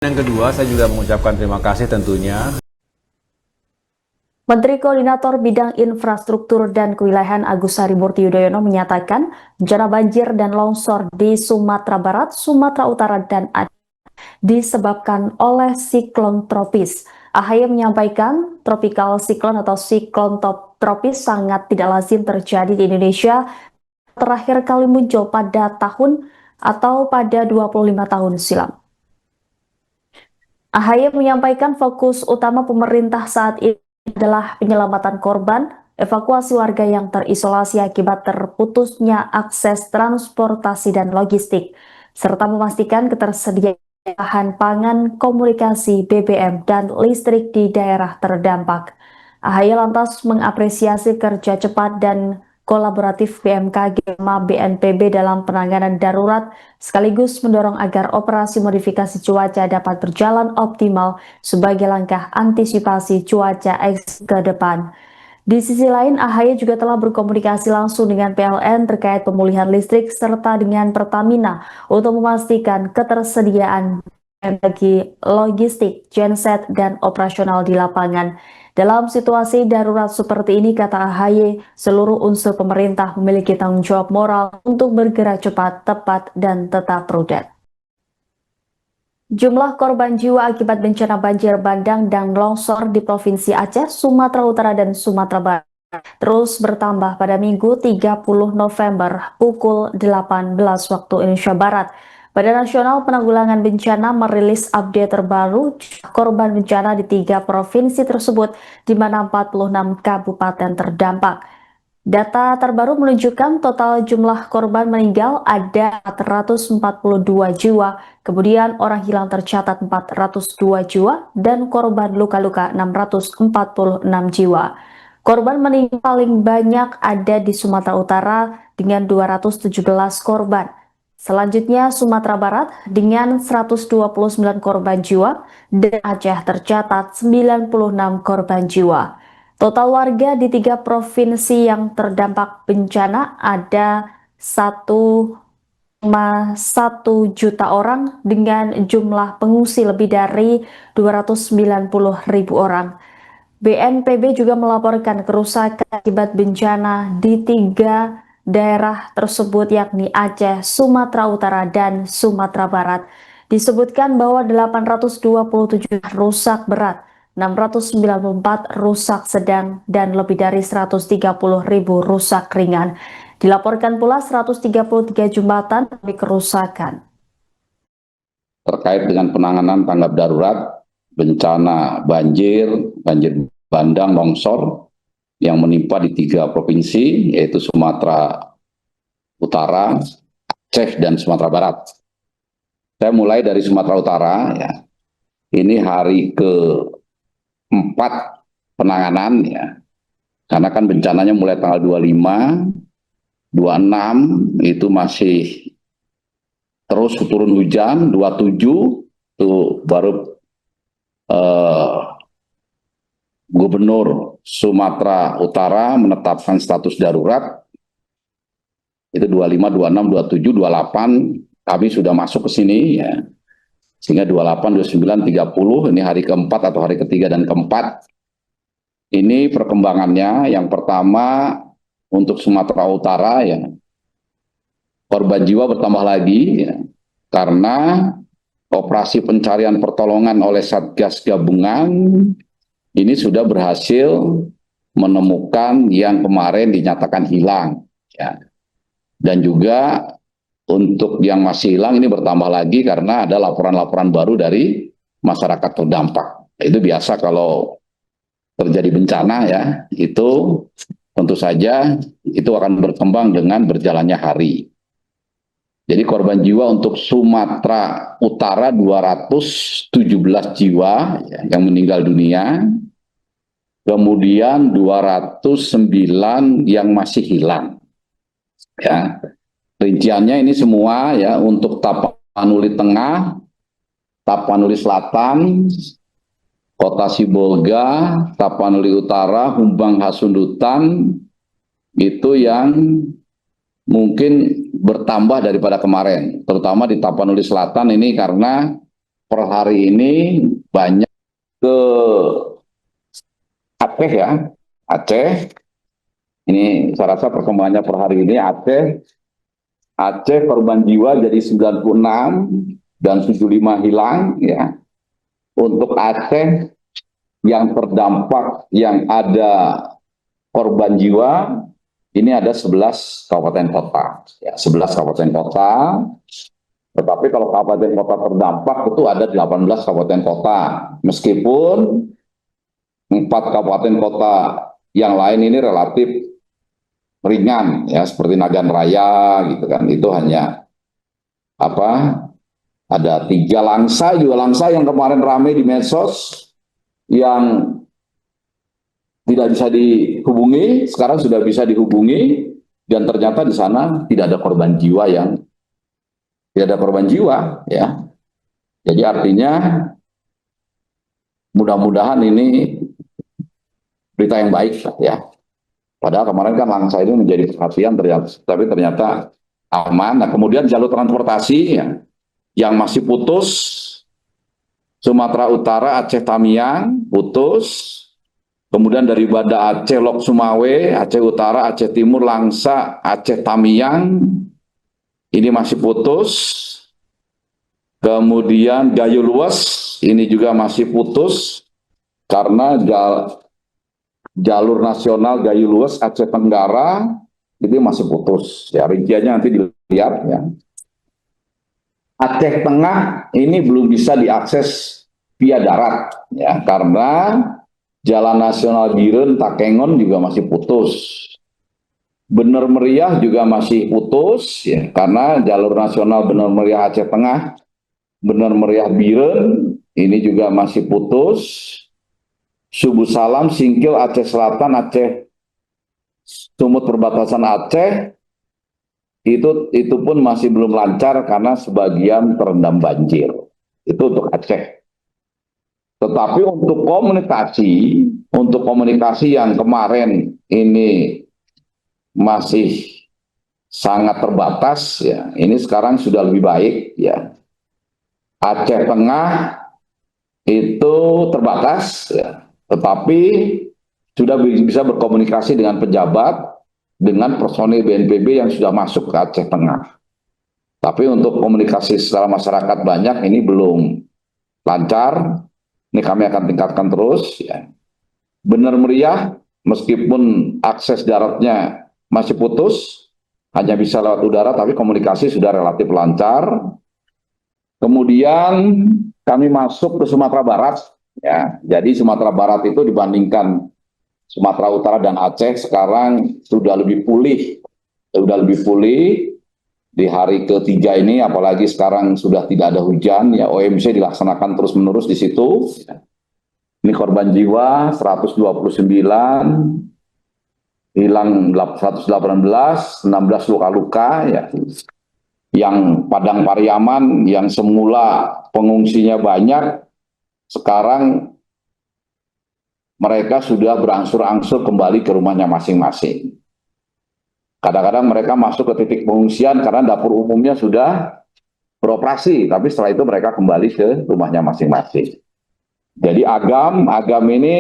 Yang kedua, saya juga mengucapkan terima kasih tentunya. Menteri Koordinator Bidang Infrastruktur dan Kewilayahan Agus Harimurti Yudhoyono menyatakan bencana banjir dan longsor di Sumatera Barat, Sumatera Utara, dan Aceh disebabkan oleh siklon tropis. AHY menyampaikan tropical cyclone atau siklon tropis sangat tidak lazim terjadi di Indonesia, terakhir kali muncul pada pada 25 tahun silam. AHY menyampaikan fokus utama pemerintah saat ini adalah penyelamatan korban, evakuasi warga yang terisolasi akibat terputusnya akses transportasi dan logistik, serta memastikan ketersediaan bahan pangan, komunikasi, BBM, dan listrik di daerah terdampak. AHY lantas mengapresiasi kerja cepat dan kolaboratif BMKG sama BNPB dalam penanganan darurat, sekaligus mendorong agar operasi modifikasi cuaca dapat berjalan optimal sebagai langkah antisipasi cuaca ekstrem ke depan. Di sisi lain, AHY juga telah berkomunikasi langsung dengan PLN terkait pemulihan listrik serta dengan Pertamina untuk memastikan ketersediaan bagi logistik, genset, dan operasional di lapangan. Dalam situasi darurat seperti ini, kata AHY, seluruh unsur pemerintah memiliki tanggung jawab moral untuk bergerak cepat, tepat, dan tetap prudent. Jumlah korban jiwa akibat bencana banjir bandang dan longsor di Provinsi Aceh, Sumatera Utara, dan Sumatera Barat terus bertambah pada Minggu 30 November pukul 18 waktu Indonesia Barat. Badan Nasional Penanggulangan Bencana merilis update terbaru korban bencana di 3 provinsi tersebut, di mana 46 kabupaten terdampak. Data terbaru menunjukkan total jumlah korban meninggal ada 442 jiwa, kemudian orang hilang tercatat 402 jiwa, dan korban luka-luka 646 jiwa. Korban meninggal paling banyak ada di Sumatera Utara dengan 217 korban. Selanjutnya Sumatera Barat dengan 129 korban jiwa, dan Aceh tercatat 96 korban jiwa. Total warga di 3 provinsi yang terdampak bencana ada 1,1 juta orang dengan jumlah pengungsi lebih dari 290.000 orang. BNPB juga melaporkan kerusakan akibat bencana di 3 daerah tersebut, yakni Aceh, Sumatera Utara, dan Sumatera Barat. Disebutkan bahwa 827 rusak berat, 694 rusak sedang, dan lebih dari 130.000 rusak ringan. Dilaporkan pula 133 jembatan mengalami kerusakan. Terkait dengan penanganan tanggap darurat bencana banjir bandang, longsor yang menimpa di 3 provinsi, yaitu Sumatera Utara, Aceh, dan Sumatera Barat. Saya mulai dari Sumatera Utara, ya. Ini hari ke-4 penanganan, ya. Karena kan bencananya mulai tanggal 25, 26 itu masih terus turun hujan, 27 itu baru Gubernur Sumatera Utara menetapkan status darurat. Itu 25, 26, 27, 28 kami sudah masuk ke sini, ya. Sehingga 28, 29, 30 ini hari ke-4 atau hari ketiga dan ke-4. Ini perkembangannya. Yang pertama untuk Sumatera Utara, ya, korban jiwa bertambah lagi, ya, karena operasi pencarian pertolongan oleh Satgas Gabungan ini sudah berhasil menemukan yang kemarin dinyatakan hilang, ya. Dan juga untuk yang masih hilang ini bertambah lagi karena ada laporan-laporan baru dari masyarakat terdampak. Itu biasa kalau terjadi bencana, ya, itu tentu saja itu akan berkembang dengan berjalannya hari. Jadi korban jiwa untuk Sumatera Utara 217 jiwa, ya, yang meninggal dunia. Kemudian 209 yang masih hilang. Ya. Rinciannya ini semua, ya, untuk Tapanuli Tengah, Tapanuli Selatan, Kota Sibolga, Tapanuli Utara, Humbang Hasundutan, itu yang mungkin bertambah daripada kemarin, terutama di Tapanuli Selatan ini karena per hari ini banyak ke Aceh ya, Aceh. Ini saya rasa perkembangannya per hari ini Aceh korban jiwa jadi 96 dan 75 hilang ya. Untuk Aceh yang terdampak yang ada korban jiwa ini ada 11 kabupaten kota ya, 11 kabupaten kota. Tetapi kalau kabupaten kota terdampak itu ada 18 kabupaten kota. Meskipun 4 kabupaten kota yang lain ini relatif ringan ya, seperti Nagan Raya gitu kan, itu hanya ada 3 Langsa yang kemarin ramai di medsos yang tidak bisa dihubungi, sekarang sudah bisa dihubungi, dan ternyata di sana tidak ada korban jiwa ya. Jadi artinya mudah-mudahan ini berita yang baik ya. Padahal kemarin kan Langsa itu menjadi perhatian, tapi ternyata aman. Nah, kemudian jalur transportasi ya, yang masih putus, Sumatera Utara, Aceh Tamiang, putus. Kemudian dari Banda Aceh, Lok Sumawe, Aceh Utara, Aceh Timur, Langsa, Aceh Tamiang, ini masih putus. Kemudian Gayo Luas, ini juga masih putus, karena jalur nasional Gayo Luas, Aceh Tenggara, itu masih putus. Ya, rinciannya nanti dilihat ya. Aceh Tengah ini belum bisa diakses via darat ya, karena Jalan Nasional Biren Takengon juga masih putus. Bener Meriah juga masih putus ya, karena jalur nasional Bener Meriah Aceh Tengah, Bener Meriah Biren ini juga masih putus. Subuh Salam, Singkil, Aceh Selatan, Aceh Sumut perbatasan Aceh itu pun masih belum lancar karena sebagian terendam banjir. Itu untuk Aceh. Tetapi untuk komunikasi yang kemarin ini masih sangat terbatas ya, ini sekarang sudah lebih baik ya. Aceh Tengah itu terbatas ya, tetapi sudah bisa berkomunikasi dengan pejabat, dengan personil BNPB yang sudah masuk ke Aceh Tengah. Tapi untuk komunikasi secara masyarakat banyak ini belum lancar. Ini kami akan tingkatkan terus ya. Bener Meriah meskipun akses daratnya masih putus, hanya bisa lewat udara, tapi komunikasi sudah relatif lancar. Kemudian kami masuk ke Sumatera Barat ya. Jadi Sumatera Barat itu dibandingkan Sumatera Utara dan Aceh sekarang sudah lebih pulih. Di hari ketiga ini, apalagi sekarang sudah tidak ada hujan, ya OMC dilaksanakan terus-menerus di situ. Ini korban jiwa 129, hilang 118, 16 luka-luka, ya. Yang Padang Pariaman, yang semula pengungsinya banyak, sekarang mereka sudah berangsur-angsur kembali ke rumahnya masing-masing. Kadang-kadang mereka masuk ke titik pengungsian karena dapur umumnya sudah beroperasi, tapi setelah itu mereka kembali ke rumahnya masing-masing. Jadi agam ini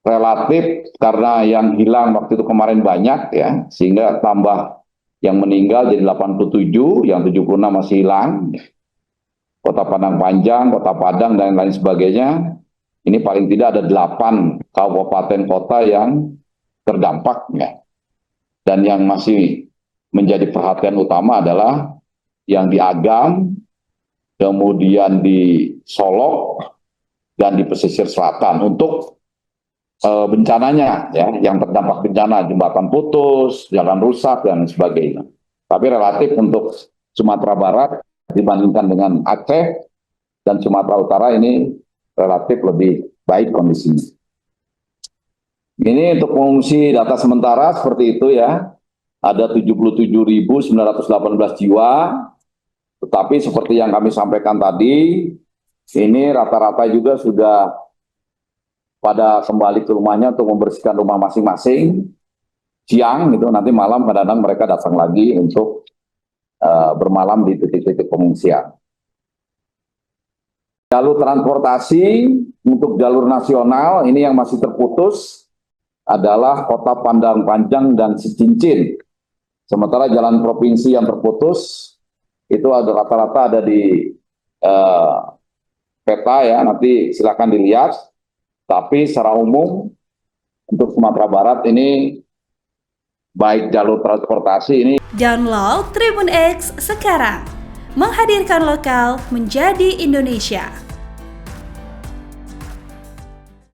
relatif karena yang hilang waktu itu kemarin banyak ya, sehingga tambah yang meninggal jadi 87, yang 76 masih hilang. Kota Padang Panjang, Kota Padang dan lain sebagainya, ini paling tidak ada 8 kabupaten kota yang terdampak ya. Dan yang masih menjadi perhatian utama adalah yang di Agam, kemudian di Solok, dan di pesisir selatan untuk bencananya, ya, yang terdampak bencana, jembatan putus, jalan rusak, dan sebagainya. Tapi relatif untuk Sumatera Barat dibandingkan dengan Aceh dan Sumatera Utara ini relatif lebih baik kondisinya. Ini untuk pengungsi data sementara seperti itu ya, ada 77.918 jiwa, tetapi seperti yang kami sampaikan tadi, ini rata-rata juga sudah pada kembali ke rumahnya untuk membersihkan rumah masing-masing. Siang itu nanti malam kadang-kadang mereka datang lagi untuk bermalam di titik-titik pengungsian. Jalur transportasi untuk jalur nasional ini yang masih terputus adalah Kota Pandang Panjang dan Cicincin. Sementara jalan provinsi yang terputus itu ada rata-rata ada di peta ya, nanti silakan dilihat. Tapi secara umum untuk Sumatera Barat ini baik jalur transportasi ini. Download Tribun X sekarang, menghadirkan lokal menjadi Indonesia.